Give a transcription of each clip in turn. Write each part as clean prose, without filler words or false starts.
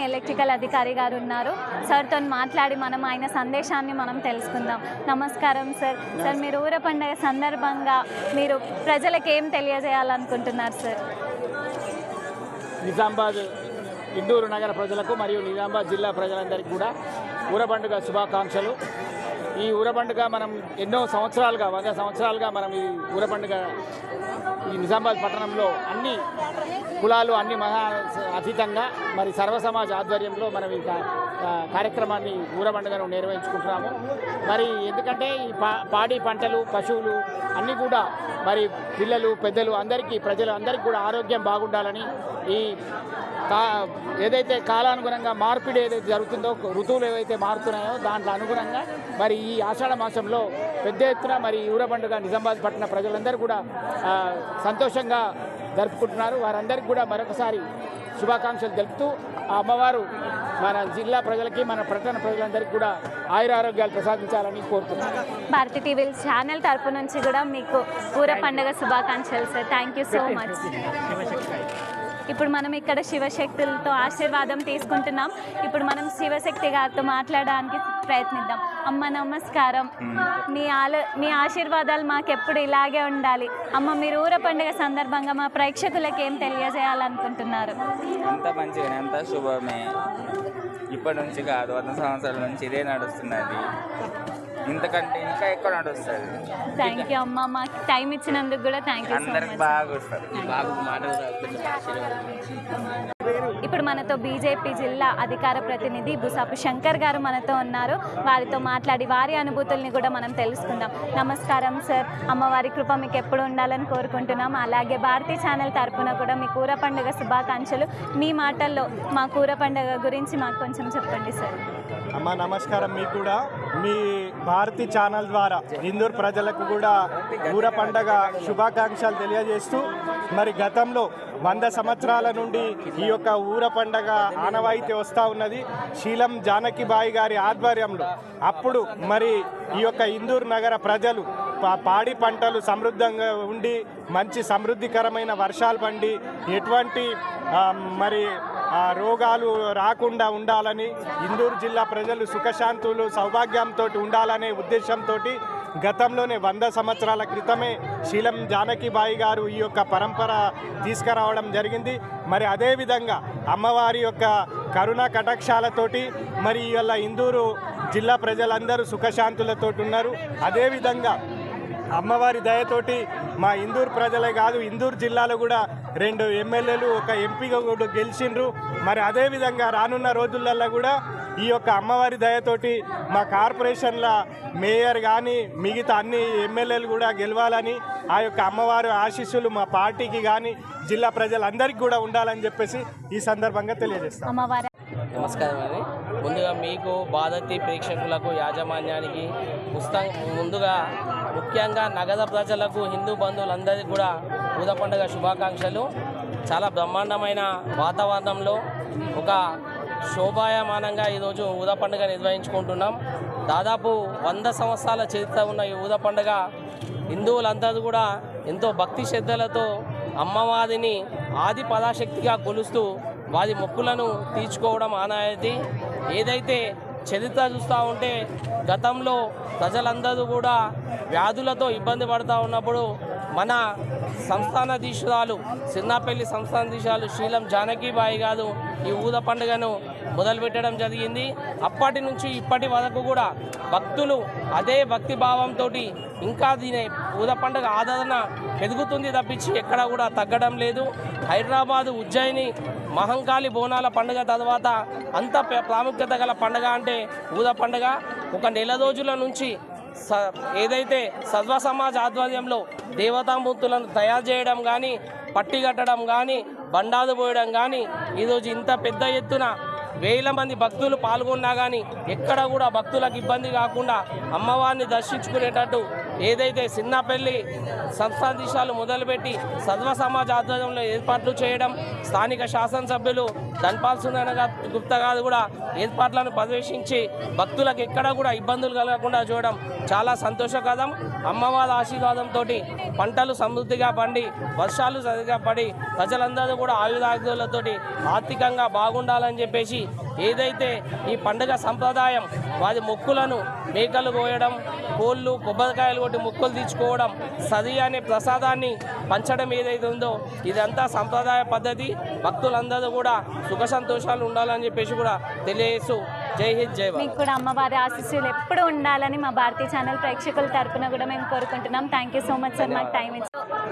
Colony electrical అధికారి గారు ఉన్నారు. సార్తో మాట్లాడి మనం ఆయన సందేశాన్ని మనం తెలుసుకుందాం. నమస్కారం సార్. సార్, మీరు ఊర పండుగ సందర్భంగా మీరు ప్రజలకు ఏం తెలియజేయాలనుకుంటున్నారు సార్? నిజామాబాద్ ఇందూరు నగర ప్రజలకు మరియు నిజామాబాద్ జిల్లా ప్రజలందరికీ కూడా ఊర పండుగ శుభాకాంక్షలు. ఈ ఊర పండుగ మనం ఎన్నో సంవత్సరాలుగా 100 సంవత్సరాలుగా మనం ఈ ఊర పండుగ ఈ నిజామాబాద్ పట్టణంలో అన్ని కులాలు అన్ని మహా అతీతంగా మరి సర్వ సమాజ్ ఆధ్వర్యంలో మనం ఈ కార్యక్రమాన్ని ఊర పండుగను నిర్వహించుకుంటున్నాము. మరి ఎందుకంటే ఈ పాడి పంటలు పశువులు అన్నీ కూడా మరి పిల్లలు పెద్దలు అందరికీ ప్రజలు అందరికీ కూడా ఆరోగ్యం బాగుండాలని ఈ ఏదైతే కాలానుగుణంగా మార్పిడి ఏదైతే జరుగుతుందో ఋతువులు ఏవైతే మారుతున్నాయో దాంట్లో అనుగుణంగా మరి ఈ ఆషాఢ మాసంలో పెద్ద ఎత్తున మరి ఊర పండుగ నిజామాబాద్ పట్టణ ప్రజలందరూ కూడా సంతోషంగా జరుపుకుంటున్నారు. వారందరికీ కూడా మరొకసారి శుభాకాంక్షలు తెలుపుతూ ఆ అమ్మవారు మన జిల్లా ప్రజలకి మన పట్టణ ప్రజలందరికీ కూడా ఆయురారోగ్యాలు ప్రసాదించాలని కోరుతున్నాను. భారతి టీవీ ఛానల్ తరపు నుంచి కూడా మీకు ఊర పండుగ శుభాకాంక్షలు sir. Thank you so much. ఇప్పుడు మనం ఇక్కడ శివశక్తులతో ఆశీర్వాదం తీసుకుంటున్నాం. ఇప్పుడు మనం శివశక్తి గారితో మాట్లాడడానికి ప్రయత్నిద్దాం. అమ్మ నమస్కారం. మీ ఆశీర్వాదాలు మాకెప్పుడు ఇలాగే ఉండాలి. అమ్మ, మీరు ఊర పండుగ సందర్భంగా మా ప్రేక్షకులకు ఏం తెలియజేయాలనుకుంటున్నారు? అంత మంచిగానే, అంత శుభమే. ఇప్పటి నుంచి కాదు, 100 సంవత్సరాల నుంచి ఇదే నడుస్తున్నది. ఇంతకంటే ఇంకా ఎక్కువ నడుస్తుంది. థ్యాంక్ యూ అమ్మ, మాకు టైం ఇచ్చినందుకు కూడా థ్యాంక్ యూ సో అందరికి మచ్. బాగా వస్తుంది. ఇప్పుడు మనతో బీజేపీ జిల్లా అధికార ప్రతినిధి బుసాపు శంకర్ గారు మనతో ఉన్నారు. వారితో మాట్లాడి వారి అనుభూతుల్ని కూడా మనం తెలుసుకుందాం. నమస్కారం సార్. అమ్మవారి కృప మీకు ఎప్పుడు ఉండాలని కోరుకుంటున్నాం. అలాగే భారతీ ఛానల్ తరపున కూడా మీ ఊర పండుగ శుభాకాంక్షలు. మీ మాటల్లో మా ఊర పండుగ గురించి మాకు కొంచెం చెప్పండి సార్. అమ్మ నమస్కారం. మీకు కూడా మీ భారతీ ఛానల్ ద్వారా ఇందూరు ప్రజలకు కూడా ఊర పండగ శుభాకాంక్షలు తెలియజేస్తూ, మరి గతంలో 100 సంవత్సరాల నుండి ఈ యొక్క ఊర పండగ ఆనవాయితీ వస్తూ ఉన్నది శీలం జానకిబాయి గారి ఆధ్వర్యంలో. అప్పుడు మరి ఈ యొక్క ఇందూరు నగర ప్రజలు పాడి పంటలు సమృద్ధంగా ఉండి మంచి సమృద్ధికరమైన వర్షాలు పండి ఎటువంటి మరి రోగాలు రాకుండా ఉండాలని, ఇందూరు జిల్లా ప్రజలు సుఖశాంతులు సౌభాగ్యంతో ఉండాలనే ఉద్దేశంతో గతంలోనే 100 సంవత్సరాల క్రితమే శీలం జానకిబాయి గారు ఈ యొక్క పరంపర తీసుకురావడం జరిగింది. మరి అదేవిధంగా అమ్మవారి యొక్క కరుణా కటాక్షాలతోటి మరి ఇవాళ ఇందూరు జిల్లా ప్రజలందరూ సుఖశాంతులతో ఉన్నారు. అదేవిధంగా అమ్మవారి దయతోటి మా ఇందూరు ప్రజలే కాదు, ఇందూరు జిల్లాలో కూడా 2 ఎమ్మెల్యేలు 1 ఎంపీగా కూడా గెలిచిండ్రు. మరి అదేవిధంగా రానున్న రోజులలో కూడా ఈ యొక్క అమ్మవారి దయతోటి మా కార్పొరేషన్ల మేయర్ కానీ మిగతా అన్ని ఎమ్మెల్యేలు కూడా గెలవాలని, ఆ యొక్క అమ్మవారి ఆశీస్సులు మా పార్టీకి కానీ జిల్లా ప్రజలందరికీ కూడా ఉండాలని చెప్పేసి ఈ సందర్భంగా తెలియజేస్తాం. నమస్కారం అండి. ముందుగా మీకు భారతీ ప్రేక్షకులకు యాజమాన్యానికి ముందుగా ముఖ్యంగా నగర ప్రజలకు హిందూ బంధువులందరికీ కూడా ఊర పండుగ శుభాకాంక్షలు. చాలా బ్రహ్మాండమైన వాతావరణంలో ఒక శోభాయమానంగా ఈరోజు ఊర పండుగ నిర్వహించుకుంటున్నాం. దాదాపు 100 సంవత్సరాల చరిత్ర ఉన్న ఈ ఊర పండుగ హిందువులందరూ కూడా ఎంతో భక్తి శ్రద్ధలతో అమ్మవారిని ఆది పరాశక్తిగా కొలుస్తూ వారి మొక్కులను తీర్చుకోవడం ఆనవాయితీ. ఏదైతే చరిత్ర చూస్తూ ఉంటే గతంలో ప్రజలందరూ కూడా వ్యాధులతో ఇబ్బంది పడుతూ ఉన్నప్పుడు మన సంస్థానాధీశురాలు సిన్నాపల్లి సంస్థానాధీశురాలు శీలం జానకిబాయి గారు ఈ ఊర పండుగను మొదలుపెట్టడం జరిగింది. అప్పటి నుంచి ఇప్పటి వరకు కూడా భక్తులు అదే భక్తి భావంతో ఇంకా దీని ఊర పండుగ ఆదరణ పెరుగుతుంది తప్పించి ఎక్కడ కూడా తగ్గడం లేదు. హైదరాబాదు ఉజ్జయిని మహంకాళి బోనాల పండుగ తర్వాత అంత ప్రాముఖ్యత గల పండుగ అంటే ఊర పండుగ. ఒక నెల రోజుల నుంచి ఏదైతే సర్వ సమాజ్ ఆధ్వర్యంలో దేవతామూర్తులను తయారు చేయడం కానీ, పట్టి కట్టడం కానీ, బండాలు పోయడం కానీ, ఈరోజు ఇంత పెద్ద ఎత్తున 1000 మంది భక్తులు పాల్గొన్నా కానీ ఎక్కడ కూడా భక్తులకు ఇబ్బంది కాకుండా అమ్మవారిని దర్శించుకునేటట్టు ఏదైతే సిన్నపల్లి సంస్థాధీశాలు మొదలుపెట్టి సర్వ సమాజ్ ఆధ్వర్యంలో ఏర్పాట్లు చేయడం, స్థానిక శాసనసభ్యులు ధన్పాల్ సుందరయ్య గుప్తా గారు కూడా ఏర్పాట్లను పర్యవేక్షించి భక్తులకు ఎక్కడ కూడా ఇబ్బందులు కలగకుండా చూడడం చాలా సంతోషకరం. అమ్మవారి ఆశీర్వాదంతో పంటలు సమృద్ధిగా పండి వర్షాలు సరిగా పడి ప్రజలందరూ కూడా ఆయుధాయుధాలతోటి ఆర్థికంగా బాగుండాలని చెప్పేసి ఏదైతే ఈ పండుగ సంప్రదాయం వారి మొక్కులను మేకలు కోయడం, కోళ్ళు కొబ్బరికాయలు కొట్టి మొక్కులు తీర్చుకోవడం, సది అనే ప్రసాదాన్ని పంచడం ఏదైతే ఉందో ఇదంతా సంప్రదాయ పద్ధతి. భక్తులందరూ కూడా సుఖ సంతోషాలు ఉండాలని చెప్పేసి కూడా తెలియజేస్తూ జై హింద్ జై భారత్. మీకు కూడా అమ్మవారి ఆశీస్సులు ఎప్పుడు ఉండాలని మా భారతీయ ఛానల్ ప్రేక్షకుల తరపున కూడా మేము కోరుకుంటున్నాం. Thank you so much sir మాకు టైం ఇచ్చి.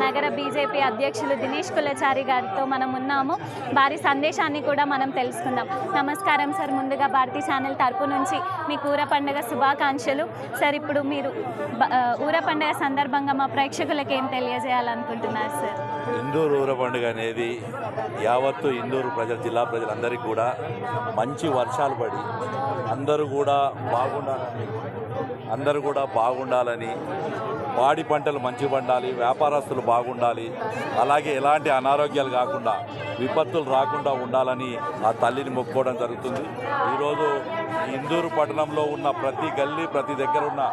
నగర బీజేపీ అధ్యక్షులు దినేష్ కులచారి గారితో మనం ఉన్నాము. వారి సందేశాన్ని కూడా మనం తెలుసుకుందాం. నమస్కారం సార్, ముందుగా భారతీయ ఛానల్ తరపు నుంచి మీకు ఊర పండుగ శుభాకాంక్షలు. సార్, ఇప్పుడు మీరు ఊర పండుగ సందర్భంగా మా ప్రేక్షకులకు ఏం తెలియజేయాలనుకుంటున్నారు సార్? ఇందూరు ఊర పండుగ అనేది యావత్తు ఇందూరు జిల్లా ప్రజలందరికీ కూడా మంచి వర్షాలు పడి అందరూ కూడా బాగుండాలని పాడి పంటలు మంచి పండాలి, వ్యాపారస్తులు బాగుండాలి, అలాగే ఎలాంటి అనారోగ్యాలు కాకుండా విపత్తులు రాకుండా ఉండాలని ఆ తల్లిని మొక్కుకోవడం జరుగుతుంది. ఈరోజు ఇందూరు పట్టణంలో ఉన్న ప్రతి గల్లీ, ప్రతి దగ్గర ఉన్న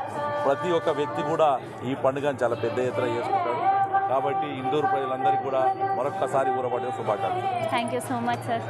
ప్రతి ఒక్క వ్యక్తి కూడా ఈ పండుగను చాలా పెద్ద ఎత్తున చేసుకుంటారు. కాబట్టి ఇందూరు ప్రజలందరికీ కూడా మరొక్కసారి ఊర పండుగ శుభాకాంక్షలు. Thank you so much sir.